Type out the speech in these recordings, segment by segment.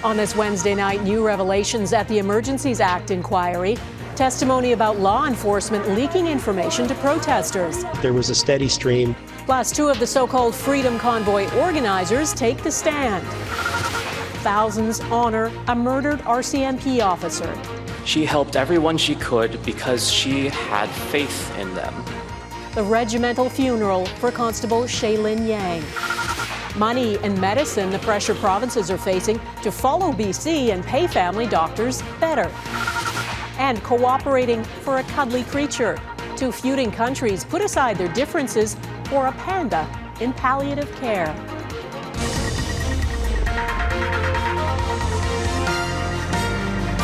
On this Wednesday night, new revelations at the Emergencies Act inquiry. Testimony about law enforcement leaking information to protesters. There was a steady stream. Plus, two of the so-called Freedom Convoy organizers take the stand. Thousands honor a murdered RCMP officer. She helped everyone she could because she had faith in them. The regimental funeral for Constable Shaelyn Yang. Money and medicine the pressure provinces are facing to follow BC and pay family doctors better. And cooperating for a cuddly creature. Two feuding countries put aside their differences for a panda in palliative care.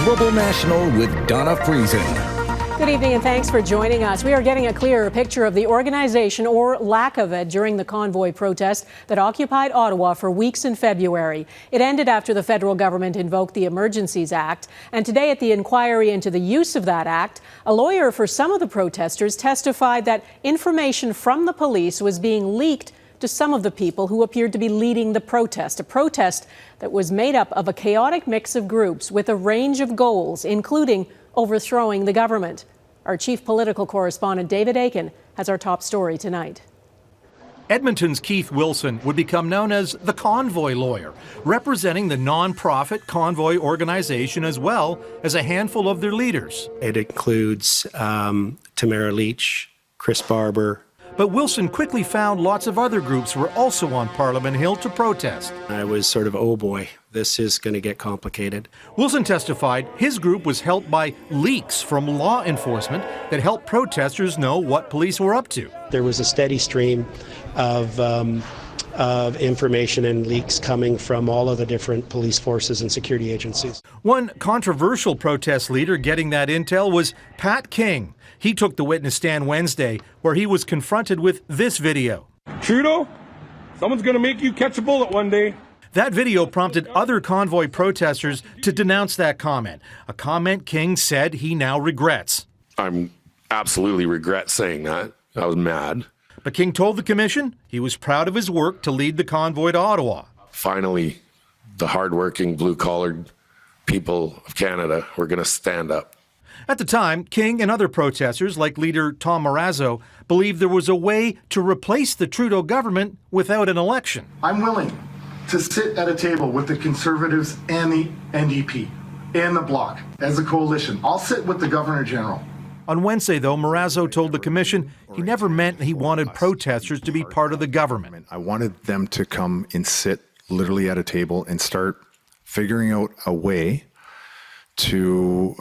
Global National with Donna Friesen. Good evening and thanks for joining us. We are getting a clearer picture of the organization or lack of it during the convoy protest that occupied Ottawa for weeks in February. It ended after the federal government invoked the Emergencies Act. And today at the inquiry into the use of that act, a lawyer for some of the protesters testified that information from the police was being leaked to some of the people who appeared to be leading the protest, a protest that was made up of a chaotic mix of groups with a range of goals, including overthrowing the government. Our chief political correspondent, David Akin, has our top story tonight. Edmonton's Keith Wilson would become known as the Convoy lawyer, representing the non-profit Convoy organization as well as a handful of their leaders. It includes Tamara Leach, Chris Barber. But Wilson quickly found lots of other groups were also on Parliament Hill to protest. I was sort of, oh boy, this is going to get complicated. Wilson testified his group was helped by leaks from law enforcement that helped protesters know what police were up to. There was a steady stream of information and leaks coming from all of the different police forces and security agencies. One controversial protest leader getting that intel was Pat King. He took the witness stand Wednesday, where he was confronted with this video. Trudeau, someone's going to make you catch a bullet one day. That video prompted other convoy protesters to denounce that comment, a comment King said he now regrets. I absolutely regret saying that. I was mad. But King told the commission he was proud of his work to lead the convoy to Ottawa. Finally, the hardworking, blue-collared people of Canada were going to stand up. At the time, King and other protesters, like leader Tom Mauracher, believed there was a way to replace the Trudeau government without an election. I'm willing to sit at a table with the Conservatives and the NDP and the Bloc as a coalition. I'll sit with the Governor General. On Wednesday, though, Mauracher told the commission he never meant he wanted protesters to be part of the government. I wanted them to come and sit literally at a table and start figuring out a way to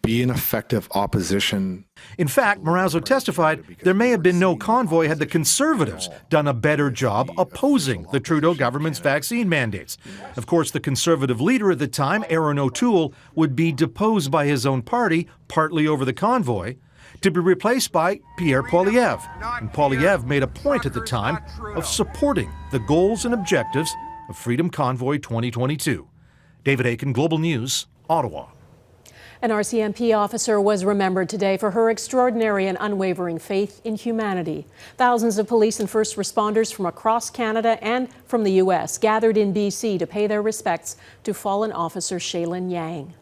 be an effective opposition. In fact, Mauracher testified there may have been no convoy had the Conservatives done a better job opposing the Trudeau government's vaccine mandates. Of course, the Conservative leader at the time, Aaron O'Toole, would be deposed by his own party, partly over the convoy, to be replaced by Pierre Poilievre. And Poilievre made a point at the time of supporting the goals and objectives of Freedom Convoy 2022. David Akin, Global News, Ottawa. An RCMP officer was remembered today for her extraordinary and unwavering faith in humanity. Thousands of police and first responders from across Canada and from the U.S. gathered in BC to pay their respects to fallen officer Shaelyn Yang.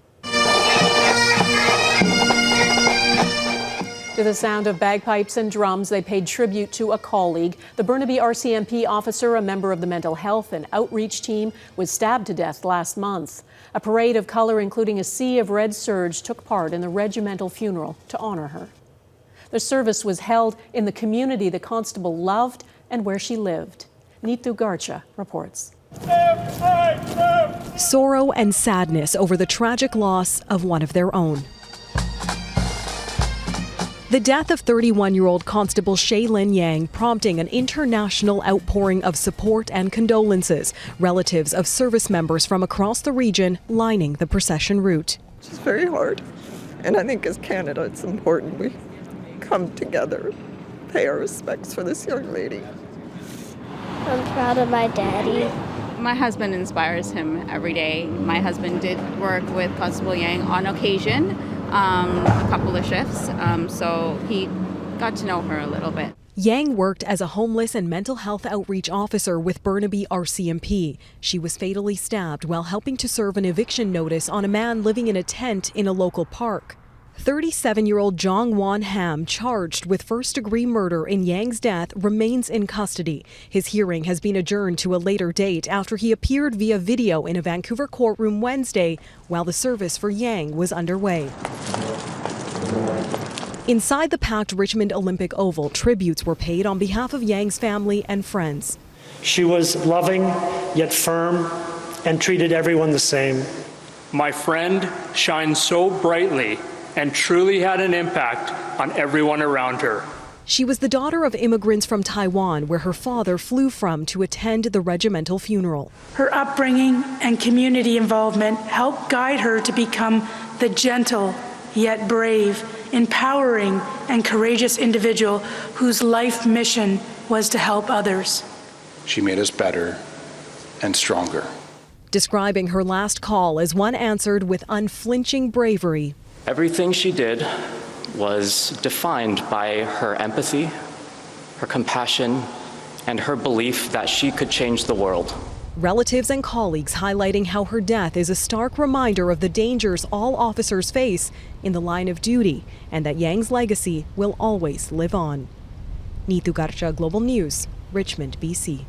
To the sound of bagpipes and drums, they paid tribute to a colleague. The Burnaby RCMP officer, a member of the mental health and outreach team, was stabbed to death last month. A parade of color, including a sea of red serge, took part in the regimental funeral to honor her. The service was held in the community the constable loved and where she lived. Neetu Garcha reports. Sorrow and sadness over the tragic loss of one of their own. The death of 31-year-old Constable Shaelyn Yang prompting an international outpouring of support and condolences. Relatives of service members from across the region lining the procession route. It's very hard, and I think as Canada it's important we come together, pay our respects for this young lady. I'm proud of my daddy. My husband inspires him every day. My husband did work with Constable Yang on occasion. A couple of shifts, so he got to know her a little bit. Yang worked as a homeless and mental health outreach officer with Burnaby RCMP. She was fatally stabbed while helping to serve an eviction notice on a man living in a tent in a local park. 37-year-old Jong Won Ham, charged with first-degree murder in Yang's death, remains in custody. His hearing has been adjourned to a later date after he appeared via video in a Vancouver courtroom Wednesday while the service for Yang was underway. Inside the packed Richmond Olympic Oval, tributes were paid on behalf of Yang's family and friends. She was loving, yet firm, and treated everyone the same. My friend shined so brightly and truly had an impact on everyone around her. She was the daughter of immigrants from Taiwan, where her father flew from to attend the regimental funeral. Her upbringing and community involvement helped guide her to become the gentle, yet brave, empowering, and courageous individual whose life mission was to help others. She made us better and stronger. Describing her last call as one answered with unflinching bravery. Everything she did was defined by her empathy, her compassion, and her belief that she could change the world. Relatives and colleagues highlighting how her death is a stark reminder of the dangers all officers face in the line of duty, and that Yang's legacy will always live on. Neetu Garcha, Global News, Richmond, BC.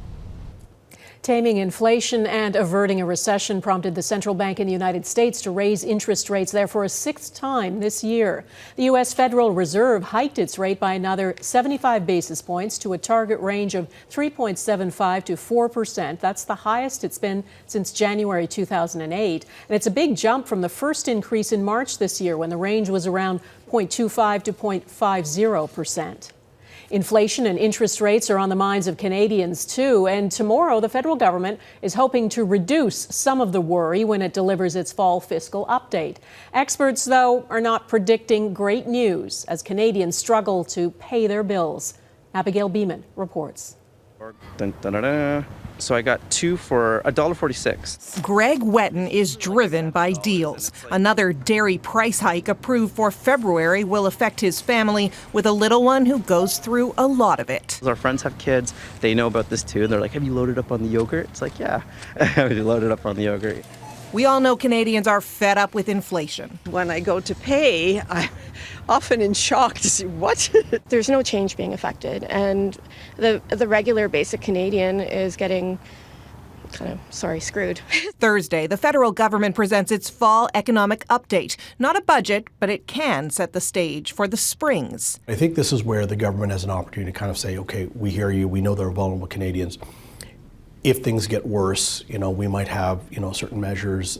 Taming inflation and averting a recession prompted the central bank in the United States to raise interest rates there for a sixth time this year. The U.S. Federal Reserve hiked its rate by another 75 basis points to a target range of 3.75 to 4%. That's the highest it's been since January 2008. And it's a big jump from the first increase in March this year, when the range was around 0.25 to 0.50%. Inflation and interest rates are on the minds of Canadians, too. And tomorrow, the federal government is hoping to reduce some of the worry when it delivers its fall fiscal update. Experts, though, are not predicting great news as Canadians struggle to pay their bills. Abigail Bimman reports. So I got two for $1.46. Greg Wetton is driven by deals. Another dairy price hike approved for February will affect his family, with a little one who goes through a lot of it. Our friends have kids. They know about this too. They're like, have you loaded up on the yogurt? It's like, yeah, we loaded up on the yogurt. We all know Canadians are fed up with inflation. When I go to pay, I'm often in shock to see what. There's no change being affected, and the regular basic Canadian is getting screwed. Thursday, the federal government presents its fall economic update. Not a budget, but it can set the stage for the springs. I think this is where the government has an opportunity to kind of say, okay, we hear you, we know there are vulnerable Canadians. If things get worse, we might have, certain measures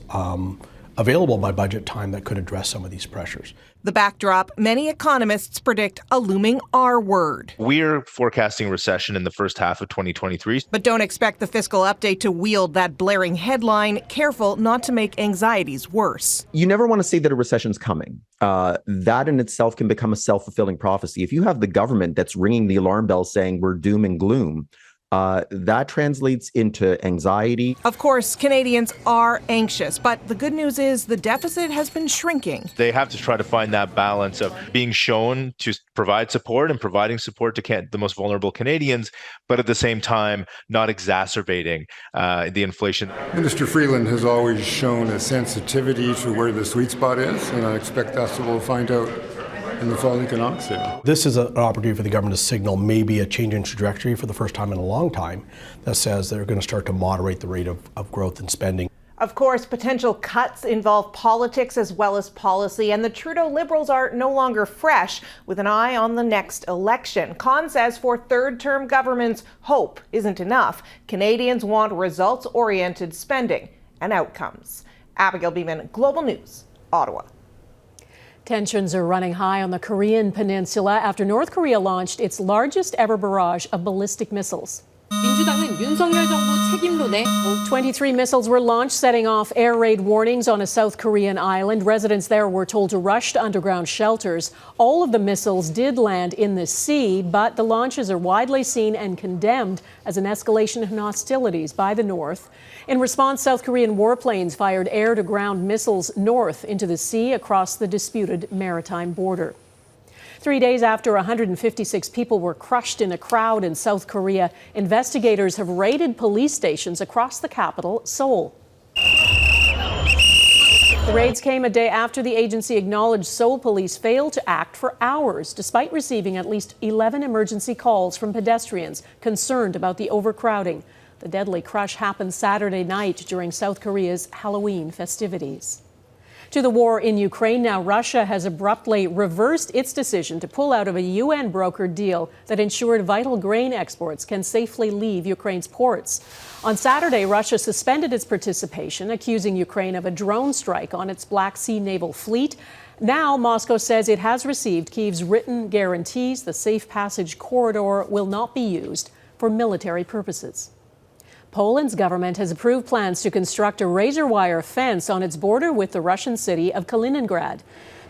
available by budget time that could address some of these pressures. The backdrop, many economists predict a looming R word. We're forecasting recession in the first half of 2023. But don't expect the fiscal update to wield that blaring headline, careful not to make anxieties worse. You never want to say that a recession's coming. That in itself can become a self-fulfilling prophecy. If you have the government that's ringing the alarm bell saying we're doom and gloom, that translates into anxiety. Of course, Canadians are anxious, but the good news is the deficit has been shrinking. They have to try to find that balance of being shown to provide support and providing support to the most vulnerable Canadians, but at the same time, not exacerbating the inflation. Minister Freeland has always shown a sensitivity to where the sweet spot is, and I expect that's what we'll find out in the fall economic statement. This is an opportunity for the government to signal maybe a change in trajectory for the first time in a long time that says they're going to start to moderate the rate of growth and spending. Of course, potential cuts involve politics as well as policy, and the Trudeau Liberals are no longer fresh, with an eye on the next election. Conn says for third-term governments, hope isn't enough. Canadians want results-oriented spending and outcomes. Abigail Bimman, Global News, Ottawa. Tensions are running high on the Korean peninsula after North Korea launched its largest ever barrage of ballistic missiles. 23 missiles were launched, setting off air raid warnings on a South Korean island. Residents there were told to rush to underground shelters. All of the missiles did land in the sea, but the launches are widely seen and condemned as an escalation in hostilities by the North. In response, South Korean warplanes fired air-to-ground missiles north into the sea across the disputed maritime border. 3 days after 156 people were crushed in a crowd in South Korea, investigators have raided police stations across the capital, Seoul. The raids came a day after the agency acknowledged Seoul police failed to act for hours, despite receiving at least 11 emergency calls from pedestrians concerned about the overcrowding. The deadly crush happened Saturday night during South Korea's Halloween festivities. To the war in Ukraine now, Russia has abruptly reversed its decision to pull out of a UN-brokered deal that ensured vital grain exports can safely leave Ukraine's ports. On Saturday, Russia suspended its participation, accusing Ukraine of a drone strike on its Black Sea naval fleet. Now, Moscow says it has received Kyiv's written guarantees the safe passage corridor will not be used for military purposes. Poland's government has approved plans to construct a razor wire fence on its border with the Russian city of Kaliningrad.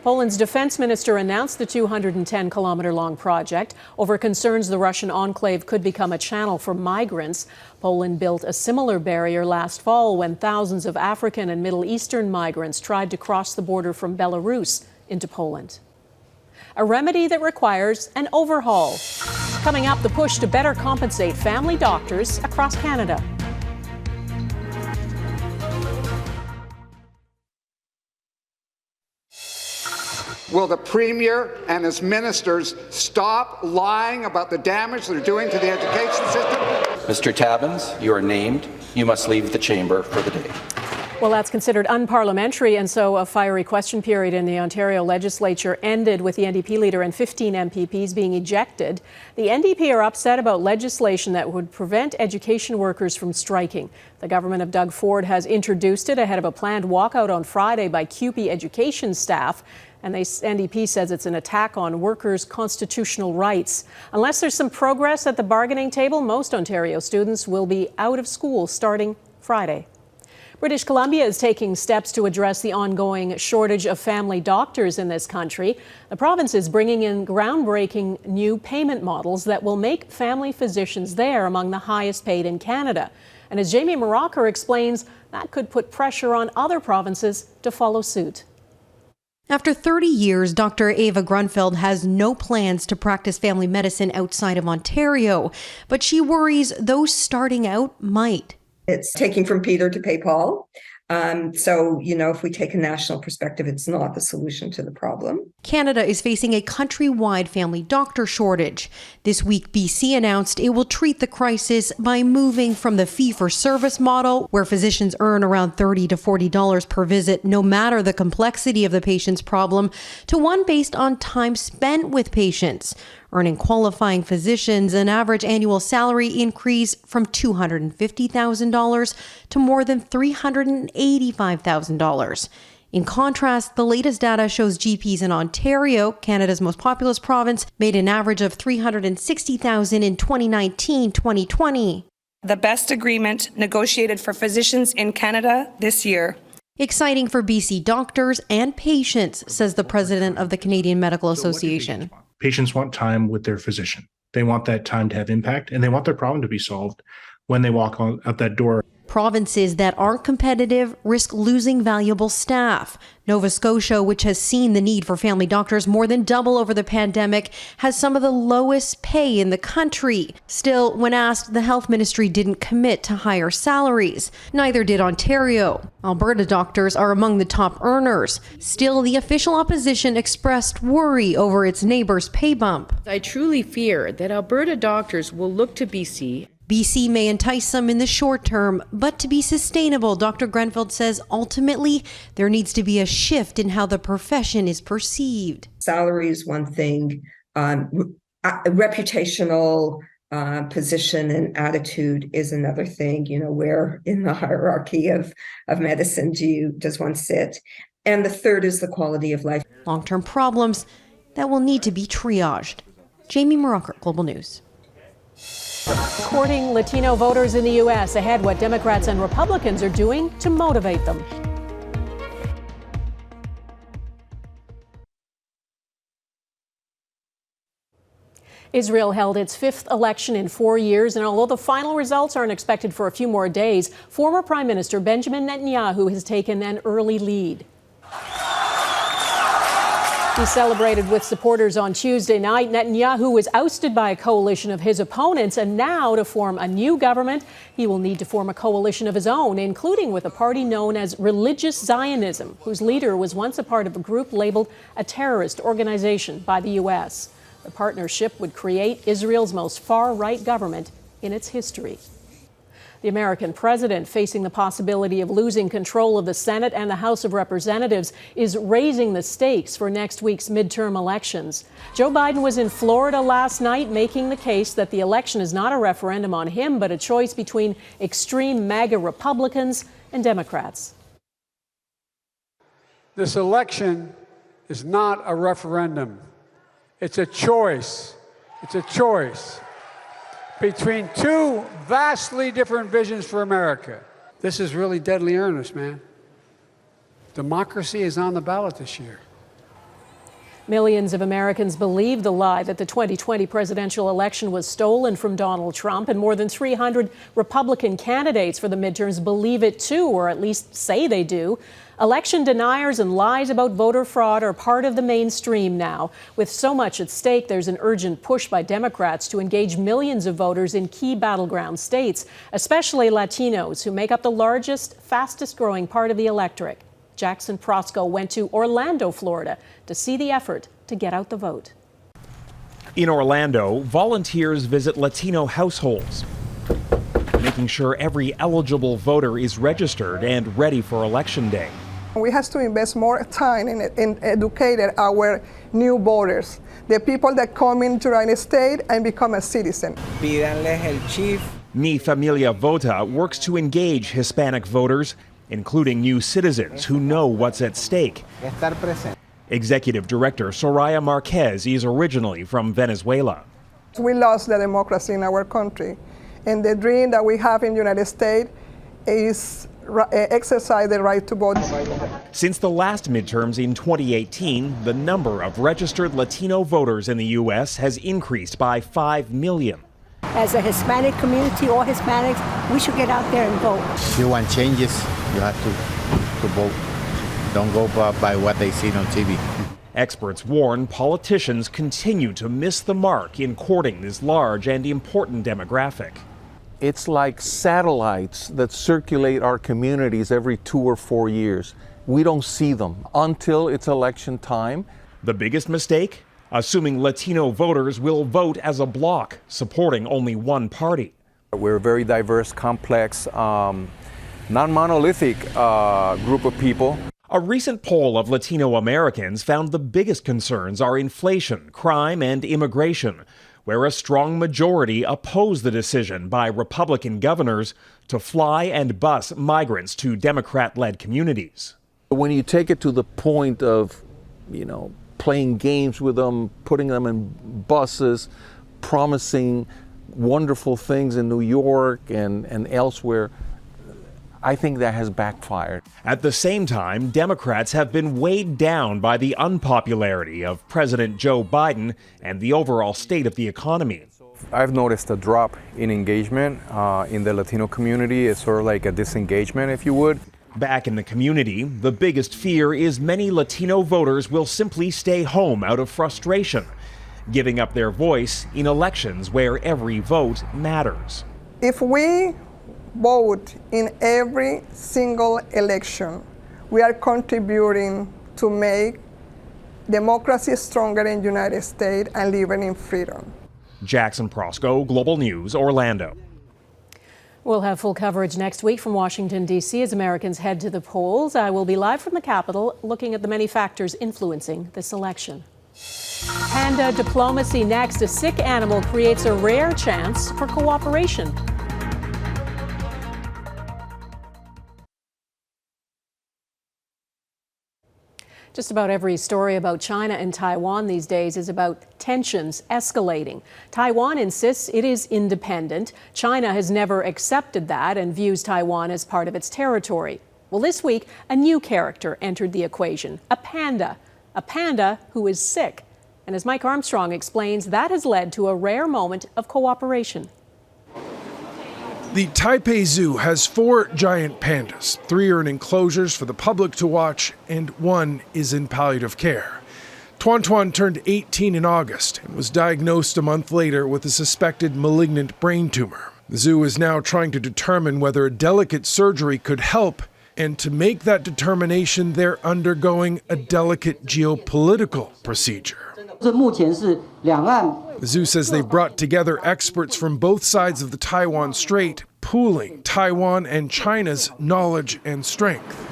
Poland's defense minister announced the 210-kilometer-long project over concerns the Russian enclave could become a channel for migrants. Poland built a similar barrier last fall when thousands of African and Middle Eastern migrants tried to cross the border from Belarus into Poland. A remedy that requires an overhaul. Coming up, the push to better compensate family doctors across Canada. Will the Premier and his ministers stop lying about the damage they're doing to the education system? Mr. Tabbins, you are named. You must leave the chamber for the day. Well, that's considered unparliamentary, and so a fiery question period in the Ontario legislature ended with the NDP leader and 15 MPPs being ejected. The NDP are upset about legislation that would prevent education workers from striking. The government of Doug Ford has introduced it ahead of a planned walkout on Friday by CUPE education staff. And the NDP says it's an attack on workers' constitutional rights. Unless there's some progress at the bargaining table, most Ontario students will be out of school starting Friday. British Columbia is taking steps to address the ongoing shortage of family doctors in this country. The province is bringing in groundbreaking new payment models that will make family physicians there among the highest paid in Canada. And as Jamie Mauracher explains, that could put pressure on other provinces to follow suit. After 30 years, Dr. Eva Grunfeld has no plans to practice family medicine outside of Ontario, but she worries those starting out might. It's taking from Peter to pay Paul. So, if we take a national perspective, it's not the solution to the problem. Canada is facing a countrywide family doctor shortage. This week, BC announced it will treat the crisis by moving from the fee-for-service model, where physicians earn around $30 to $40 per visit, no matter the complexity of the patient's problem, to one based on time spent with patients, earning qualifying physicians an average annual salary increase from $250,000 to more than $385,000. In contrast, the latest data shows GPs in Ontario, Canada's most populous province, made an average of $360,000 in 2019-2020. The best agreement negotiated for physicians in Canada this year. Exciting for BC doctors and patients, says the president of the Canadian Medical Association. Patients want time with their physician. They want that time to have impact, and they want their problem to be solved when they walk out that door. Provinces that aren't competitive risk losing valuable staff. Nova Scotia, which has seen the need for family doctors more than double over the pandemic, has some of the lowest pay in the country. Still, when asked, the health ministry didn't commit to higher salaries. Neither did Ontario. Alberta doctors are among the top earners. Still, the official opposition expressed worry over its neighbor's pay bump. I truly fear that Alberta doctors will look to BC. BC may entice some in the short term, but to be sustainable, Dr. Grenfeld says ultimately there needs to be a shift in how the profession is perceived. Salary is one thing, reputational position and attitude is another thing. Where in the hierarchy of medicine does one sit? And the third is the quality of life. Long-term problems that will need to be triaged. Jamie Mauracher, Global News. Courting Latino voters in the U.S. ahead, what Democrats and Republicans are doing to motivate them. Israel held its fifth election in 4 years, and although the final results aren't expected for a few more days, former Prime Minister Benjamin Netanyahu has taken an early lead. He celebrated with supporters on Tuesday night. Netanyahu was ousted by a coalition of his opponents, and now to form a new government, he will need to form a coalition of his own, including with a party known as Religious Zionism, whose leader was once a part of a group labeled a terrorist organization by the U.S. The partnership would create Israel's most far-right government in its history. The American president, facing the possibility of losing control of the Senate and the House of Representatives, is raising the stakes for next week's midterm elections. Joe Biden was in Florida last night making the case that the election is not a referendum on him, but a choice between extreme MAGA Republicans and Democrats. This election is not a referendum. It's a choice. It's a choice between two vastly different visions for America. This is really deadly earnest, man. Democracy is on the ballot this year. Millions of Americans believe the lie that the 2020 presidential election was stolen from Donald Trump, and more than 300 Republican candidates for the midterms believe it too, or at least say they do. Election deniers and lies about voter fraud are part of the mainstream now. With so much at stake, there's an urgent push by Democrats to engage millions of voters in key battleground states, especially Latinos, who make up the largest, fastest-growing part of the electorate. Jackson Prosco went to Orlando, Florida, to see the effort to get out the vote. In Orlando, volunteers visit Latino households, making sure every eligible voter is registered and ready for Election Day. We have to invest more time in educating our new voters, the people that come into the United States and become a citizen. Mi Familia Vota works to engage Hispanic voters, including new citizens who know what's at stake. Executive Director Soraya Marquez is originally from Venezuela. We lost the democracy in our country, and the dream that we have in the United States is exercise the right to vote. Since the last midterms in 2018, the number of registered Latino voters in the U.S. has increased by 5 million. As a Hispanic community, all Hispanics, we should get out there and vote. If you want changes, you have to vote. Don't go by what they see on TV. Experts warn politicians continue to miss the mark in courting this large and important demographic. It's like satellites that circulate our communities every 2 or 4 years. We don't see them until it's election time. The biggest mistake? Assuming Latino voters will vote as a bloc, supporting only one party. We're a very diverse, complex, non-monolithic group of people. A recent poll of Latino Americans found the biggest concerns are inflation, crime, and immigration, where a strong majority oppose the decision by Republican governors to fly and bus migrants to Democrat-led communities. When you take it to the point of, playing games with them, putting them in buses, promising wonderful things in New York and elsewhere, I think that has backfired. At the same time, Democrats have been weighed down by the unpopularity of President Joe Biden and the overall state of the economy. I've noticed a drop in engagement in the Latino community. It's sort of like a disengagement, if you would. Back in the community, the biggest fear is many Latino voters will simply stay home out of frustration, giving up their voice in elections where every vote matters. If we vote in every single election, we are contributing to make democracy stronger in the United States and living in freedom. Jackson Prosco, Global News, Orlando. We'll have full coverage next week from Washington, D.C. as Americans head to the polls. I will be live from the Capitol looking at the many factors influencing this election. Panda diplomacy next. A sick animal creates a rare chance for cooperation. Just about every story about China and Taiwan these days is about tensions escalating. Taiwan insists it is independent. China has never accepted that and views Taiwan as part of its territory. Well, this week, a new character entered the equation, a panda who is sick. And as Mike Armstrong explains, that has led to a rare moment of cooperation. The Taipei Zoo has 4 giant pandas. 3 are in enclosures for the public to watch, and 1 is in palliative care. Tuan turned 18 in August and was diagnosed a month later with a suspected malignant brain tumor. The zoo is now trying to determine whether a delicate surgery could help, and to make that determination, they're undergoing a delicate geopolitical procedure. The zoo says they've brought together experts from both sides of the Taiwan Strait, pooling Taiwan and China's knowledge and strength.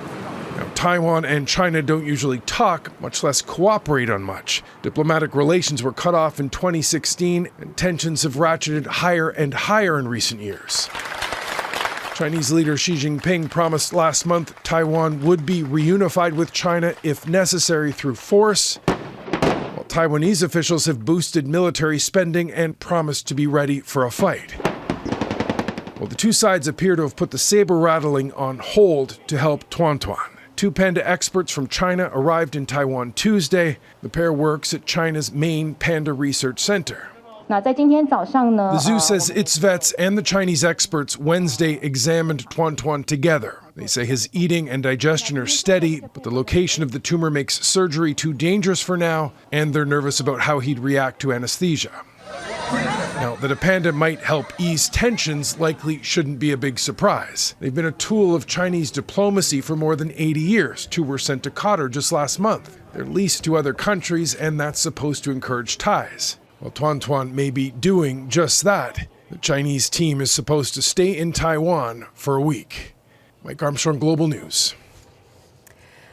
Now, Taiwan and China don't usually talk, much less cooperate on much. Diplomatic relations were cut off in 2016, and tensions have ratcheted higher and higher in recent years. Chinese leader Xi Jinping promised last month Taiwan would be reunified with China if necessary through force, while Taiwanese officials have boosted military spending and promised to be ready for a fight. Well, the two sides appear to have put the saber rattling on hold to help Tuan. Two panda experts from China arrived in Taiwan Tuesday. The pair works at China's main panda research center. The zoo says its vets and the Chinese experts Wednesday examined Tuan together. They say his eating and digestion are steady, but the location of the tumor makes surgery too dangerous for now, and they're nervous about how he'd react to anesthesia. Now, that a panda might help ease tensions likely shouldn't be a big surprise. They've been a tool of Chinese diplomacy for more than 80 years. Two were sent to Qatar just last month. They're leased to other countries, and that's supposed to encourage ties. Well, Tuan may be doing just that. The Chinese team is supposed to stay in Taiwan for a week. Mike Armstrong, Global News.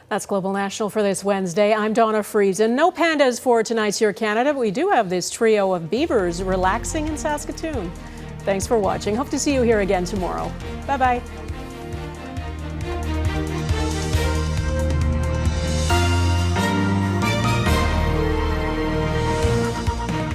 That's Global National for this Wednesday. I'm Donna Friesen. No pandas for tonight's Your Canada, but we do have this trio of beavers relaxing in Saskatoon. Thanks for watching. Hope to see you here again tomorrow. Bye-bye.